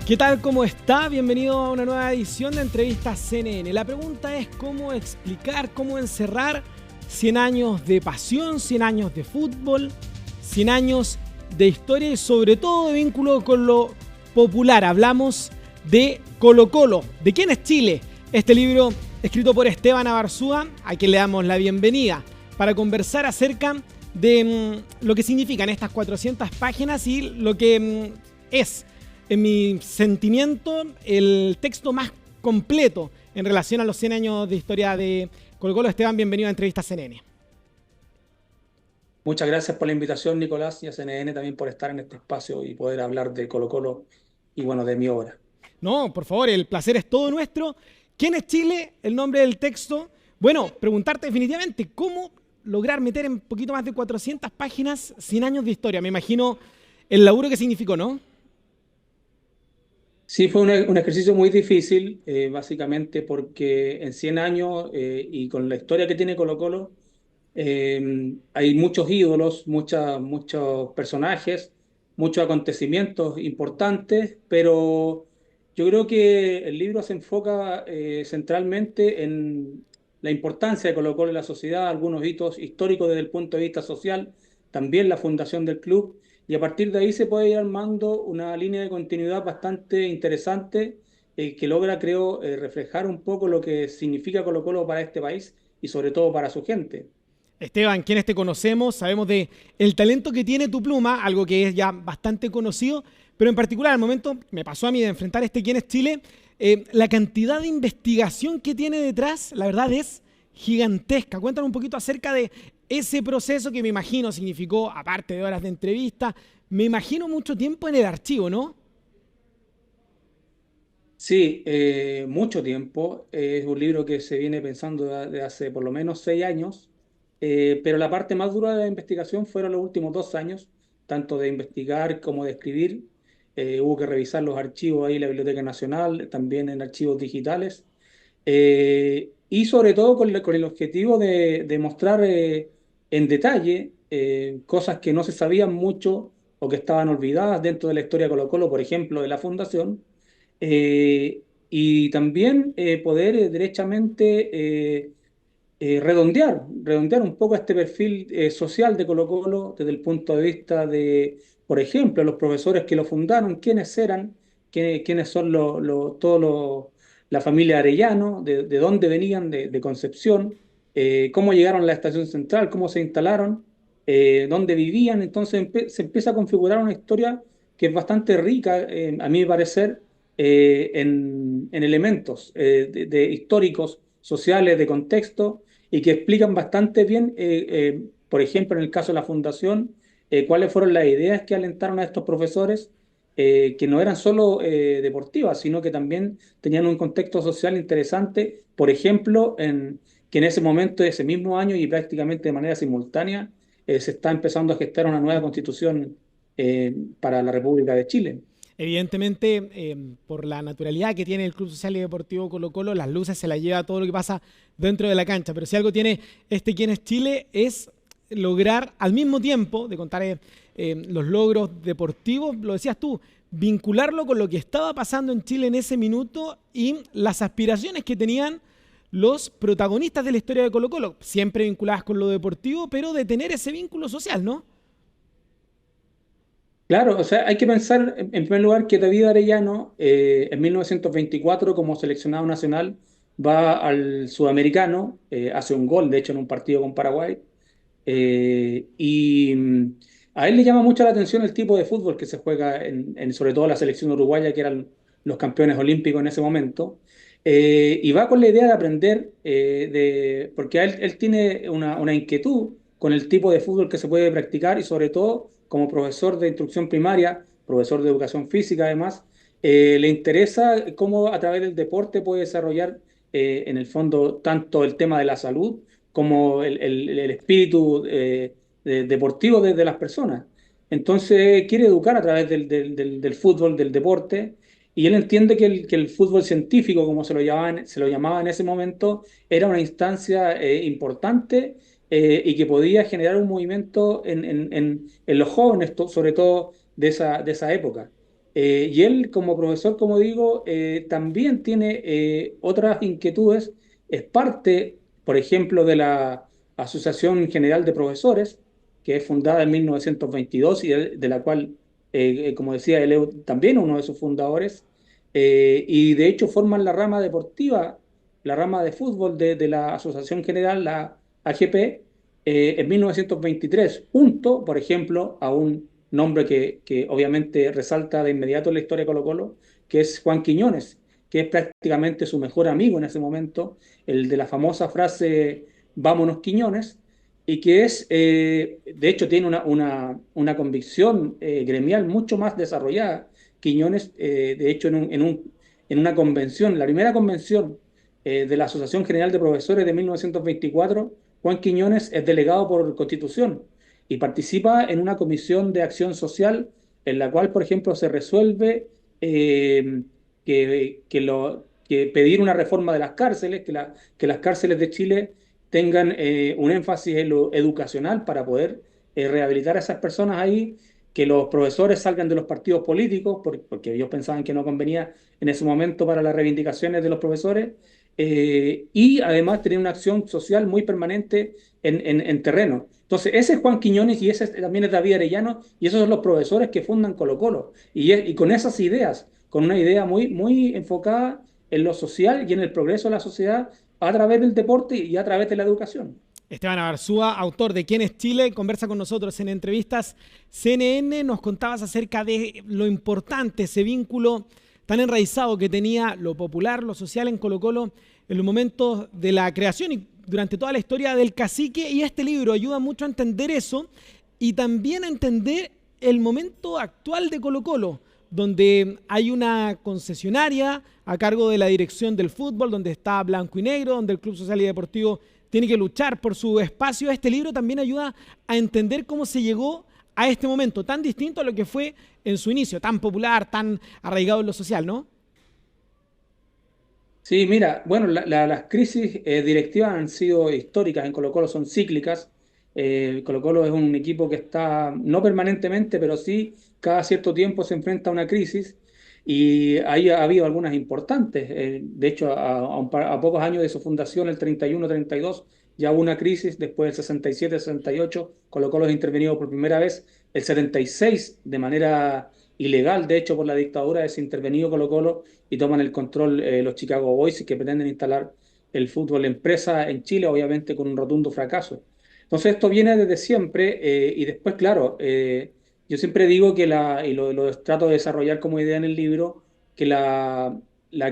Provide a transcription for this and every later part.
¿Qué tal? ¿Cómo está? Bienvenido a una nueva edición de Entrevistas CNN. La pregunta es cómo explicar, cómo encerrar 100 años de pasión, 100 años de fútbol, 100 años de historia y sobre todo de vínculo con lo popular. Hablamos de Colo-Colo. ¿De quién es Chile? Este libro escrito por Esteban Abarzúa, a quien le damos la bienvenida, para conversar acerca de lo que significan estas 400 páginas y lo que es, en mi sentimiento, el texto más completo en relación a los 100 años de historia de Colo-Colo. Esteban, bienvenido a Entrevistas CNN. Muchas gracias por la invitación, Nicolás, y a CNN también por estar en este espacio y poder hablar de Colo-Colo y bueno, de mi obra. No, por favor, el placer es todo nuestro. ¿Quién es Chile? El nombre del texto. Bueno, preguntarte definitivamente, ¿cómo lograr meter en poquito más de 400 páginas 100 años de historia? Me imagino el laburo que significó, ¿no? Sí, fue un ejercicio muy difícil, básicamente porque en 100 años y con la historia que tiene Colo-Colo, hay muchos ídolos, muchos personajes, muchos acontecimientos importantes, pero yo creo que el libro se enfoca centralmente en la importancia de Colo-Colo en la sociedad, algunos hitos históricos desde el punto de vista social, también la fundación del club, y a partir de ahí se puede ir armando una línea de continuidad bastante interesante que logra, creo, reflejar un poco lo que significa Colo-Colo para este país y sobre todo para su gente. Esteban, quienes te conocemos, sabemos de el talento que tiene tu pluma, algo que es ya bastante conocido, pero en particular al momento me pasó a mí de enfrentar este Quién es Chile, la cantidad de investigación que tiene detrás, la verdad es gigantesca. Cuéntanos un poquito acerca de ese proceso que me imagino significó, aparte de horas de entrevista, me imagino mucho tiempo en el archivo, ¿no? Sí, mucho tiempo. Es un libro que se viene pensando de hace por lo menos 6 años, pero la parte más dura de la investigación fueron los últimos 2 años, tanto de investigar como de escribir. Hubo que revisar los archivos ahí en la Biblioteca Nacional, también en archivos digitales, y sobre todo con el objetivo de mostrar en detalle cosas que no se sabían mucho o que estaban olvidadas dentro de la historia de Colo-Colo, por ejemplo, de la fundación, y también poder redondear un poco este perfil social de Colo-Colo desde el punto de vista de, por ejemplo, los profesores que lo fundaron, quiénes eran, quiénes son la familia Arellano, de dónde venían, de Concepción, cómo llegaron a la estación central, cómo se instalaron, dónde vivían. Entonces se empieza a configurar una historia que es bastante rica, a mi parecer, en elementos de históricos, sociales, de contexto y que explican bastante bien, por ejemplo, en el caso de la fundación, cuáles fueron las ideas que alentaron a estos profesores, que no eran solo deportivas, sino que también tenían un contexto social interesante, por ejemplo, que en ese momento, ese mismo año y prácticamente de manera simultánea, se está empezando a gestar una nueva constitución para la República de Chile. Evidentemente, por la naturalidad que tiene el Club Social y Deportivo Colo-Colo, las luces se las lleva todo lo que pasa dentro de la cancha. Pero si algo tiene este Quién es Chile es lograr al mismo tiempo de contar los logros deportivos, lo decías tú, vincularlo con lo que estaba pasando en Chile en ese minuto y las aspiraciones que tenían los protagonistas de la historia de Colo-Colo, siempre vinculadas con lo deportivo, pero de tener ese vínculo social, ¿no? Claro, o sea, hay que pensar en primer lugar que David Arellano en 1924 como seleccionado nacional va al Sudamericano, hace un gol de hecho en un partido con Paraguay, y a él le llama mucho la atención el tipo de fútbol que se juega sobre todo la selección uruguaya, que eran los campeones olímpicos en ese momento, y va con la idea de aprender, porque él tiene una inquietud con el tipo de fútbol que se puede practicar y sobre todo como profesor de instrucción primaria, profesor de educación física además, le interesa cómo a través del deporte puede desarrollar en el fondo tanto el tema de la salud como el espíritu deportivo de las personas. Entonces quiere educar a través del fútbol, del deporte, y él entiende que el fútbol científico, como se lo llamaba en ese momento, era una instancia importante, y que podía generar un movimiento en los jóvenes, sobre todo de esa época. Y él, como profesor, como digo, también tiene otras inquietudes. Es parte, por ejemplo, de la Asociación General de Profesores, que es fundada en 1922 y de la cual, como decía, él es también uno de sus fundadores. Y de hecho forman la rama deportiva, la rama de fútbol de la Asociación General, la AGP, en 1923, junto, por ejemplo, a un nombre que obviamente resalta de inmediato en la historia de Colo-Colo, que es Juan Quiñones, que es prácticamente su mejor amigo en ese momento, el de la famosa frase "Vámonos Quiñones", y que es, de hecho, tiene una convicción gremial mucho más desarrollada. Quiñones, de hecho, en una convención, la primera convención de la Asociación General de Profesores de 1924, Juan Quiñones es delegado por Constitución y participa en una comisión de acción social en la cual, por ejemplo, se resuelve que pedir una reforma de las cárceles, que las cárceles de Chile tengan un énfasis en lo educacional para poder rehabilitar a esas personas ahí, que los profesores salgan de los partidos políticos, porque ellos pensaban que no convenía en ese momento para las reivindicaciones de los profesores, y además tener una acción social muy permanente en terreno. Entonces, ese es Juan Quiñones y ese también es David Arellano, y esos son los profesores que fundan Colo Colo. Y con esas ideas, con una idea muy enfocada en lo social y en el progreso de la sociedad a través del deporte y a través de la educación. Esteban Abarzúa, autor de ¿Quién es Chile?, conversa con nosotros en Entrevistas CNN. Nos contabas acerca de lo importante, ese vínculo tan enraizado que tenía lo popular, lo social en Colo-Colo en los momentos de la creación y durante toda la historia del cacique. Y este libro ayuda mucho a entender eso y también a entender el momento actual de Colo-Colo, donde hay una concesionaria a cargo de la dirección del fútbol, donde está blanco y negro, donde el Club Social y Deportivo tiene que luchar por su espacio. Este libro también ayuda a entender cómo se llegó a este momento tan distinto a lo que fue en su inicio, tan popular, tan arraigado en lo social, ¿no? Sí, mira, bueno, las crisis directivas han sido históricas en Colo-Colo, son cíclicas. Colo-Colo es un equipo que está, no permanentemente, pero sí cada cierto tiempo se enfrenta a una crisis y ahí ha habido algunas importantes. De hecho, a pocos años de su fundación, el 31-32, ya hubo una crisis, después del 67-68, Colo-Colo es intervenido por primera vez, el 76 de manera ilegal, de hecho, por la dictadura, es intervenido Colo-Colo y toman el control los Chicago Boys, que pretenden instalar el fútbol empresa en Chile, obviamente con un rotundo fracaso. Entonces esto viene desde siempre y después, claro, yo siempre digo y lo trato de desarrollar como idea en el libro, que la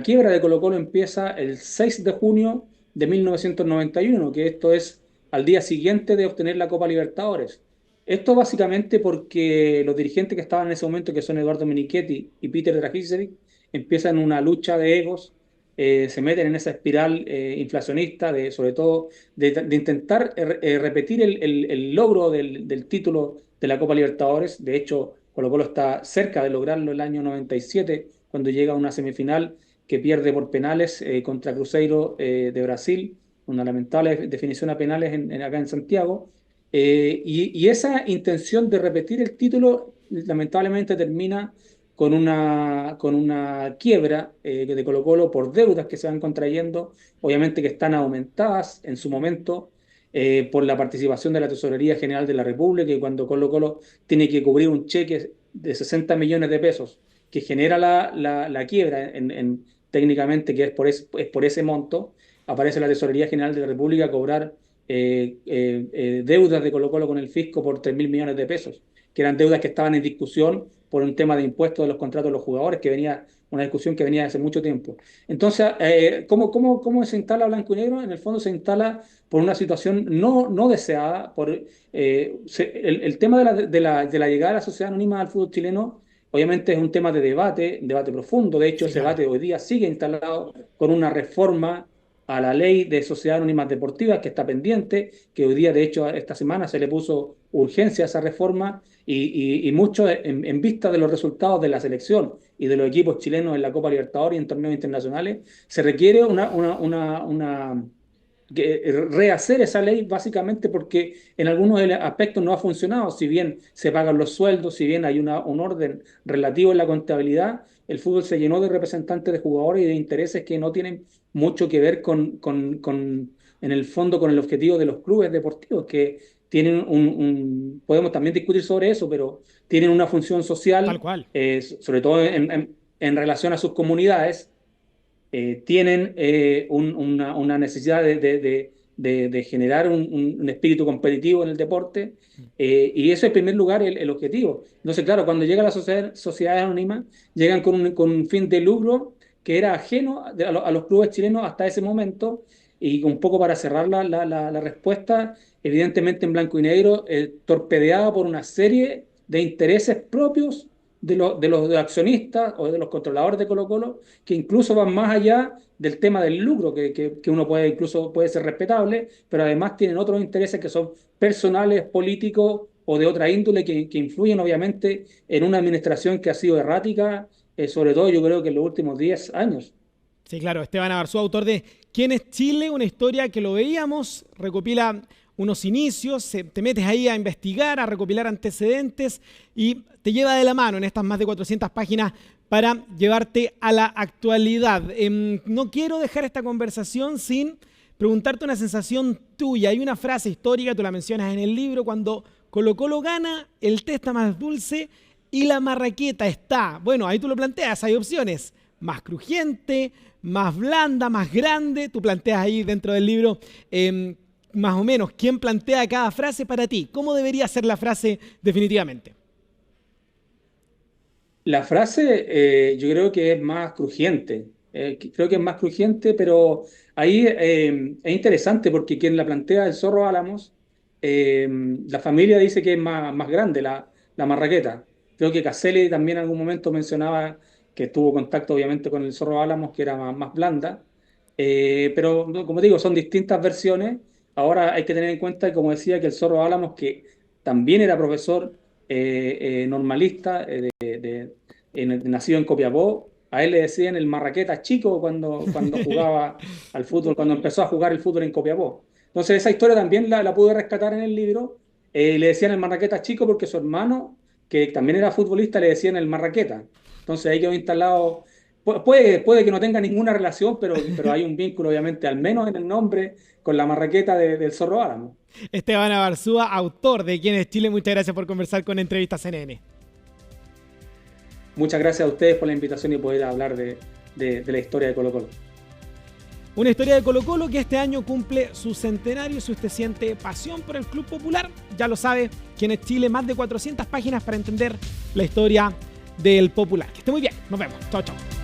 quiebra de Colo-Colo empieza el 6 de junio de 1991, que esto es al día siguiente de obtener la Copa Libertadores. Esto básicamente porque los dirigentes que estaban en ese momento, que son Eduardo Menichetti y Peter Dragicevic, empiezan una lucha de egos, se meten en esa espiral inflacionista, sobre todo de intentar repetir el logro del título de la Copa Libertadores. De hecho, Colo-Colo está cerca de lograrlo el año 97, cuando llega a una semifinal que pierde por penales contra Cruzeiro de Brasil, una lamentable definición a penales acá en Santiago. Y esa intención de repetir el título lamentablemente termina con una quiebra de Colo-Colo por deudas que se van contrayendo, obviamente que están aumentadas en su momento por la participación de la Tesorería General de la República, y cuando Colo-Colo tiene que cubrir un cheque de 60 millones de pesos que genera la quiebra técnicamente, que es por ese monto, aparece la Tesorería General de la República a cobrar deudas de Colo-Colo con el fisco por 3.000 millones de pesos, que eran deudas que estaban en discusión por un tema de impuestos de los contratos de los jugadores, que venía una discusión que venía hace mucho tiempo. Entonces, ¿cómo se instala Blanco y Negro? En el fondo se instala por una situación no deseada. El tema de la llegada de la sociedad anónima al fútbol chileno, obviamente es un tema de debate profundo. De hecho, Sí, ese claro. debate hoy día sigue instalado con una reforma a la ley de sociedades anónimas deportivas que está pendiente, que hoy día, de hecho, esta semana se le puso urgencia a esa reforma y mucho en vista de los resultados de la selección y de los equipos chilenos en la Copa Libertadores y en torneos internacionales, se requiere rehacer esa ley básicamente porque en algunos aspectos no ha funcionado. Si bien se pagan los sueldos, si bien hay un orden relativo en la contabilidad, el fútbol se llenó de representantes de jugadores y de intereses que no tienen mucho que ver en el fondo, con el objetivo de los clubes deportivos, que tienen podemos también discutir sobre eso, pero tienen una función Tal social, cual. sobre todo en relación a sus comunidades. Tienen una necesidad de generar un espíritu competitivo en el deporte, y eso es en primer lugar el objetivo. Entonces, claro, cuando llega la sociedad anónima, llegan con un fin de lucro que era ajeno a los clubes chilenos hasta ese momento, y un poco para cerrar la respuesta, evidentemente en blanco y negro, torpedeada por una serie de intereses propios de los accionistas o de los controladores de Colo-Colo, que incluso van más allá del tema del lucro, que uno incluso puede ser respetable, pero además tienen otros intereses que son personales, políticos o de otra índole, que influyen obviamente en una administración que ha sido errática, sobre todo yo creo que en los últimos 10 años. Sí, claro, Esteban Abarzúa, autor de ¿Quién es Chile? Una historia que lo veíamos, recopila unos inicios, te metes ahí a investigar, a recopilar antecedentes y te lleva de la mano en estas más de 400 páginas para llevarte a la actualidad. No quiero dejar esta conversación sin preguntarte una sensación tuya. Hay una frase histórica, tú la mencionas en el libro, cuando Colo-Colo gana, el té está más dulce y la marraqueta está, bueno, ahí tú lo planteas, hay opciones, más crujiente, más blanda, más grande. Tú planteas ahí dentro del libro más o menos quién plantea cada frase para ti. ¿Cómo debería ser la frase definitivamente? La frase yo creo que es más crujiente. Creo que es más crujiente, pero ahí es interesante porque quien la plantea, el Zorro Álamos, eh, la familia dice que es más grande la marraqueta. Creo que Caselli también en algún momento mencionaba que tuvo contacto obviamente con el Zorro Álamos, que era más blanda. Pero no, como digo, son distintas versiones. Ahora hay que tener en cuenta, como decía, que el Zorro Álamos, que también era profesor normalista, nacido en Copiapó, a él le decían el marraqueta chico cuando jugaba al fútbol, cuando empezó a jugar el fútbol en Copiapó. Entonces esa historia también la pude rescatar en el libro. Le decían el marraqueta chico porque su hermano, que también era futbolista, le decían el marraqueta. Entonces ahí quedó instalado. Puede que no tenga ninguna relación, pero hay un vínculo, obviamente, al menos en el nombre, con la marraqueta del Zorro Álamo. Esteban Abarzúa, autor de ¿Quién es Chile? Muchas gracias por conversar con Entrevistas CNN. Muchas gracias a ustedes por la invitación y poder hablar de la historia de Colo-Colo. Una historia de Colo-Colo que este año cumple su centenario. Si usted siente pasión por el Club Popular, ya lo sabe, ¿Quién es Chile? Más de 400 páginas para entender la historia del Popular. Que esté muy bien. Nos vemos. Chao, chao.